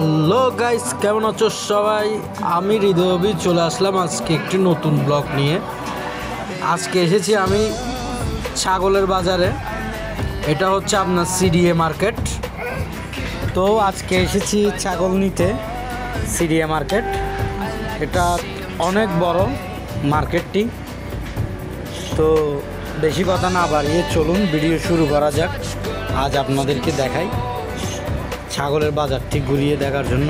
Hello guys, কেমন আছো সবাই? আমি হৃদয়বি চলে আসলাম আজকে একটি নতুন ব্লগ নিয়ে। আজকে এসেছি আমি ছাগলের বাজারে। এটা হচ্ছে আপনার সিডিএ মার্কেট। তো আজকে এসেছি ছাগল নিতে সিডিএ মার্কেট। এটা অনেক বড় মার্কেটটি। তো বেশি কথা না বাড়িয়ে চলুন ভিডিও শুরু করা যাক। আজ আপনাদেরকে দেখাই ছাগলের বাজারটি ঘুরিয়ে দেখার জন্য।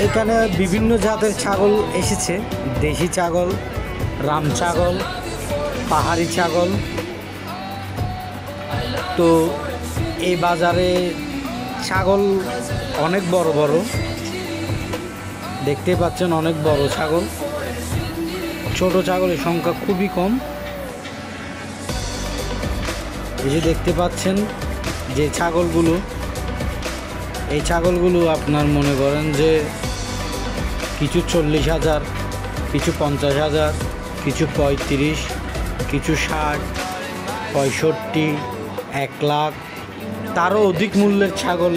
এখানে বিভিন্ন জাতের ছাগল এসেছে, দেশি ছাগল, রাম ছাগল, পাহাড়ি ছাগল। তো এই বাজারে ছাগল অনেক বড় বড় দেখতে পাচ্ছেন, অনেক বড় ছাগল। ছোট ছাগলের সংখ্যা খুবই কম। এই যে দেখতে পাচ্ছেন যে ছাগলগুলো, এই ছাগলগুলো আপনার মনে করেন যে কিছু 40,000, কিছু 50,000, কিছু 35, কিছু 60, 65, 1 লাখ, তারও অধিক মূল্যের ছাগল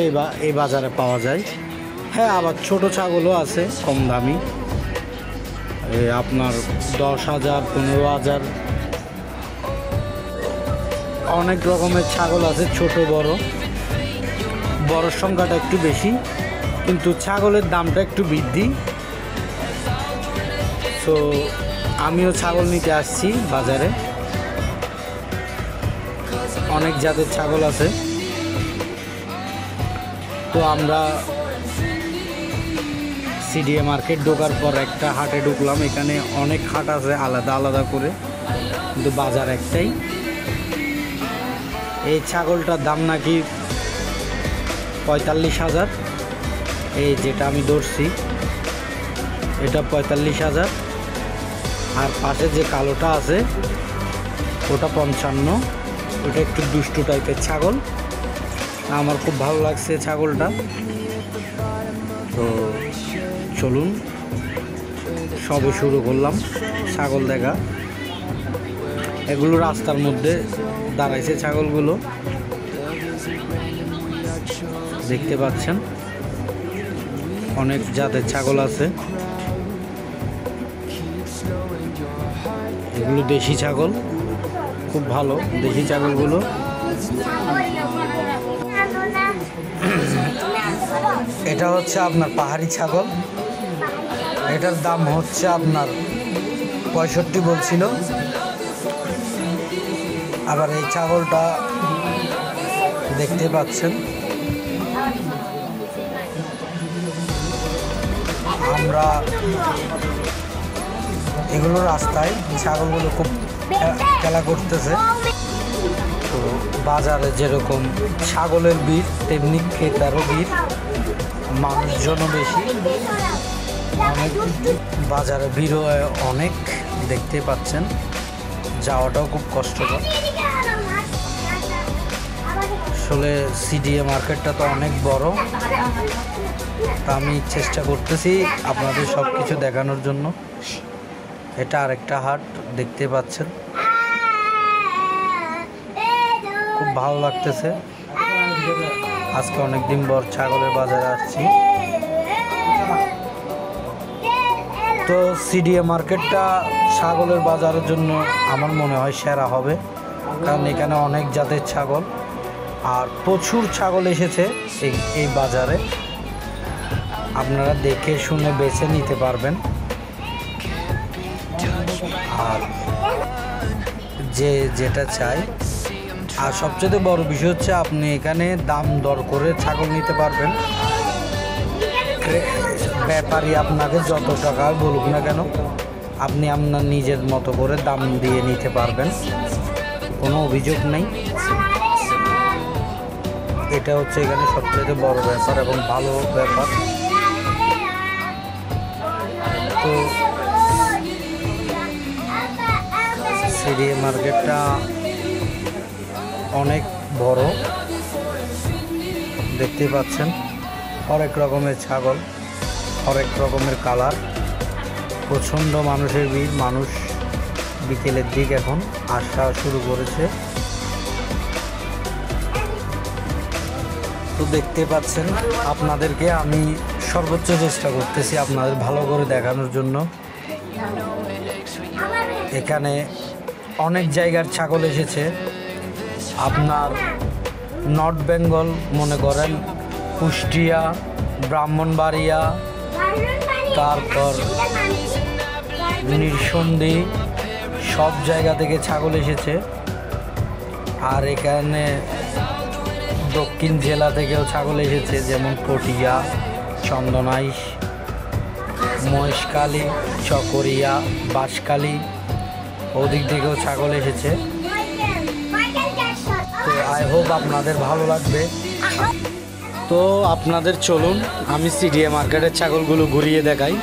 এই বাজারে পাওয়া যায়। হ্যাঁ, আবার ছোট ছাগলও আছে কম দামি, আপনার 10,000, 15,000, অনেক রকমের ছাগল আছে, ছোট বড়। বড়র সংখ্যাটা একটু বেশি, কিন্তু ছাগলের দামটা একটু বৃদ্ধি। তো আমিও ছাগল নিতে আসছি বাজারে। অনেক জাতের ছাগল আছে। তো আমরা সিডিএ মার্কেট ঢোকার পর একটা হাটে ঢুকলাম। এখানে অনেক হাট আছে আলাদা আলাদা করে, কিন্তু বাজার একটাই। এই ছাগলটার দাম নাকি 45,000। এই যেটা আমি ধরছি এটা 45,000। আর পাশে যে কালোটা আছে ওটা 55। ওটা একটু দুষ্টু টাইপের ছাগল, আমার খুব ভালো লাগছে ছাগলটা। তো চলুন, সবে শুরু করলাম ছাগল দেখা। এগুলো রাস্তার মধ্যে দাঁড়াইছে ছাগলগুলো, দেখতে পাচ্ছেন। অনেক জাতের ছাগল আছে। এগুলো দেশি ছাগল, খুব ভালো দেশি ছাগলগুলো। এটা হচ্ছে আপনার পাহাড়ি ছাগল। এটার দাম হচ্ছে আপনার 65 বলছিল। আবার এই ছাগলটা দেখতে পাচ্ছেন। আমরা এগুলো রাস্তায় ছাগলগুলো খুব খেলা করতেছে। তো বাজারে যেরকম ছাগলের ভিড়, তেমনি ক্রেতারও ভিড়, মানুষজনও বেশি। অনেক বাজারে ভিড় অনেক দেখতে পাচ্ছেন। যাওয়াটাও খুব কষ্টকর। আসলে সিডিএ মার্কেটটা তো অনেক বড়। তা আমি চেষ্টা করতেছি আপনাদের সব কিছু দেখানোর জন্য। এটা আরেকটা হাট দেখতে পাচ্ছেন, খুব ভালো লাগতেছে। আজকে অনেকদিন পর ছাগলের বাজারে আসছি। তো সিডিএ মার্কেটটা ছাগলের বাজারের জন্য আমার মনে হয় সেরা হবে, কারণ এখানে অনেক জাতের ছাগল আর প্রচুর ছাগল এসেছে এই বাজারে। আপনারা দেখে শুনে বেছে নিতে পারবেন। আর যেটা চাই, আর সবচেয়ে বড় বিষয় হচ্ছে আপনি এখানে দাম দর করে ছাগল নিতে পারবেন। ব্যাপারী আপনাকে যত টাকা বলুক না কেন, আপনি আপনার নিজের মতো করে দাম দিয়ে নিতে পারবেন, কোনো অভিযোগ নেই। এটা হচ্ছে এখানে সবচেয়ে বড় ব্যাপার এবং ভালো ব্যাপার। তো সিডিএ মার্কেটটা অনেক বড়, দেখতে পাচ্ছেন। হরেক রকমের ছাগল, হরেক রকমের কালার। প্রচণ্ড মানুষের ভিড়। মানুষ বিকেলের দিক এখন আসা শুরু করেছে। তো দেখতে পাচ্ছেন, আপনাদেরকে আমি সর্বোচ্চ চেষ্টা করতেছি আপনাদের ভালো করে দেখানোর জন্য। এখানে অনেক জায়গার ছাগল এসেছে। আপনার নর্থ বেঙ্গল মনে করেন কুষ্টিয়া, ব্রাহ্মণবাড়িয়া, তারপর নিঃসন্দি, সব জায়গা থেকে ছাগল এসেছে। আর এখানে দক্ষিণ জেলা থেকেও ছাগল এসেছে, যেমন পটিয়া, চন্দনাইশ, মহেশখালী, চকরিয়া, বাঁশখালী, ওদিক থেকেও ছাগল এসেছে। তো আই হোপ আপনাদের ভালো লাগবে। তো আপনাদের চলুন আমি সিডিএ মার্কেটের ছাগলগুলো ঘুরিয়ে দেখাই,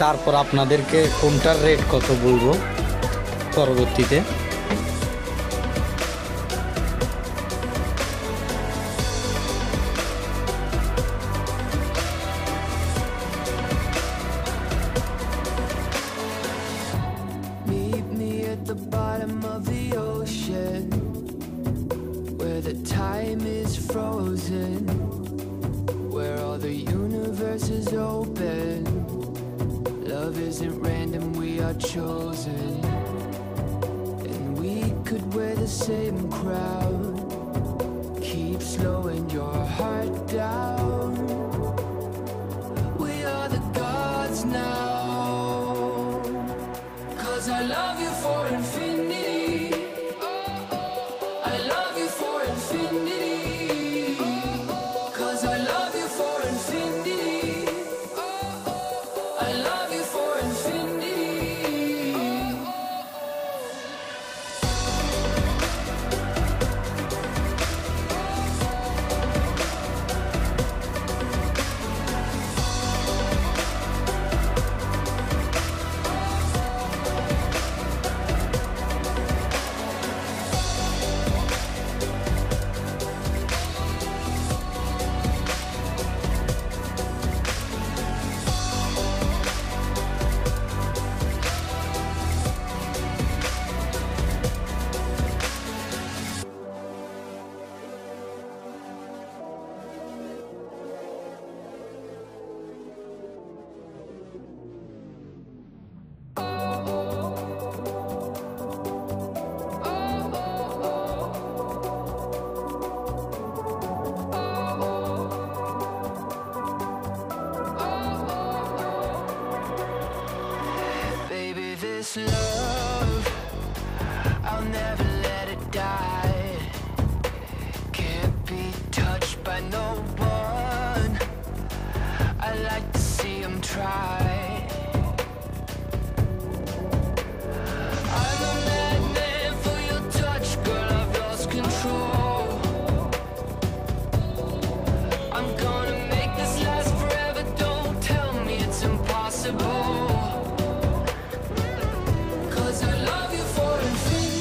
তারপর আপনাদেরকে কোনটার রেট কত বলবো পরবর্তীতে। Where all the universe is open. Love isn't random, we are chosen. And we could wear the same crown. Keep slowing your heart down. We are the gods now. 'Cause I love you for infinity. I love you for infinity. Love, I'll never let it die. Can't be touched by no one. I like to see them try. I'm a madman for your touch, girl, I've lost control. I'm gonna make this last forever, don't tell me it's impossible. I love you for infinity.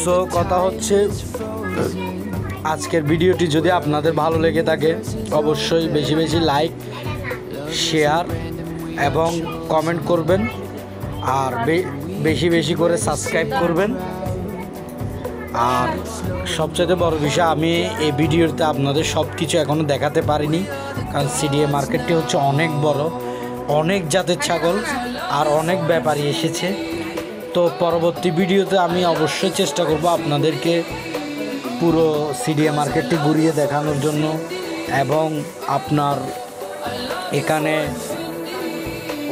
So কথা হচ্ছে, আজকের ভিডিওটি যদি আপনাদের ভালো লেগে থাকে অবশ্যই বেশি বেশি লাইক, শেয়ার এবং কমেন্ট করবেন, আর বেশি বেশি করে সাবস্ক্রাইব করবেন। আর সবচেয়ে বড় বিষয়, আমি এই ভিডিওতে আপনাদের সব কিছু এখনও দেখাতে পারিনি, কারণ সিডিএ মার্কেটটি হচ্ছে অনেক বড়, অনেক জাতের ছাগল আর অনেক ব্যাপারী এসেছে। তো পরবর্তী ভিডিওতে আমি অবশ্যই চেষ্টা করব আপনাদেরকে পুরো সিডিএ মার্কেটটি ঘুরিয়ে দেখানোর জন্য, এবং আপনার এখানে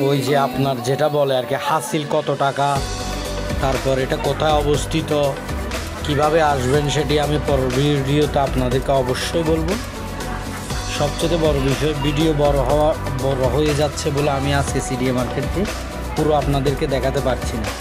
ওই যে আপনার যেটা বলে আর কি হাসিল কত টাকা, তারপর এটা কোথায় অবস্থিত, কিভাবে আসবেন, সেটি আমি পরবর্তী ভিডিওতে আপনাদেরকে অবশ্যই বলবো। সবচেয়ে বড় বিষয়, ভিডিও বড় হয়ে যাচ্ছে বলে আমি আজকে সিডিএ মার্কেটটি পুরো আপনাদেরকে দেখাতে পারছি না।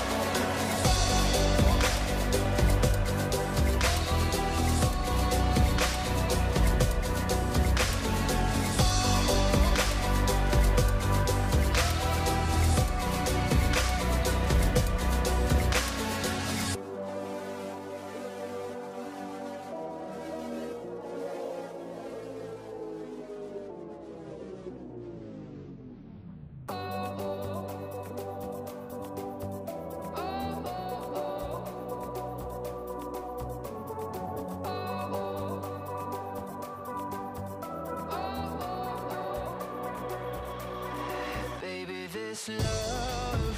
This love,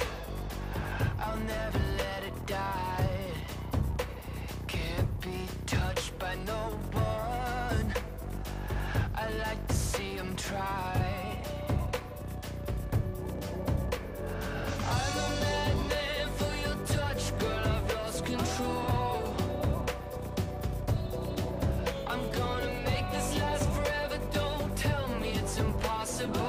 I'll never let it die. Can't be touched by no one. I like to see them try. I'm a madman for your touch, girl, I've lost control. I'm gonna make this last forever, don't tell me it's impossible.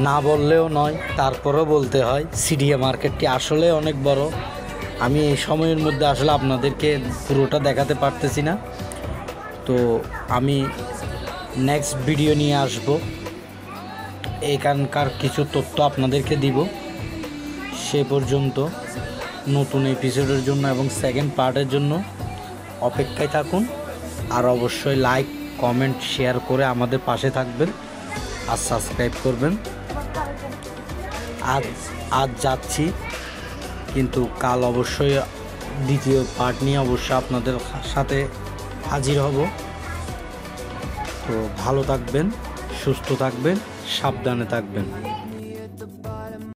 না বললেও নয়, তারপরেও বলতে হয়, CDA মার্কেটটি আসলে অনেক বড়। আমি এই সময়ের মধ্যে আসলে আপনাদেরকে পুরোটা দেখাতে পারতেছি না, তো আমি নেক্সট ভিডিও নিয়ে আসব, এখানকার কিছু তথ্য আপনাদেরকে দিব। সে পর্যন্ত নতুন এপিসোডের জন্য এবং সেকেন্ড পার্টের জন্য অপেক্ষায় থাকুন, আর অবশ্যই লাইক, কমেন্ট, শেয়ার করে আমাদের পাশে থাকবেন আর সাবস্ক্রাইব করবেন। আজ যাচ্ছি, কিন্তু কাল অবশ্যই দ্বিতীয় পার্ট নিয়ে অবশ্যই আপনাদের সাথে হাজির হব। তো ভালো থাকবেন, সুস্থ থাকবেন, সাবধানে থাকবেন।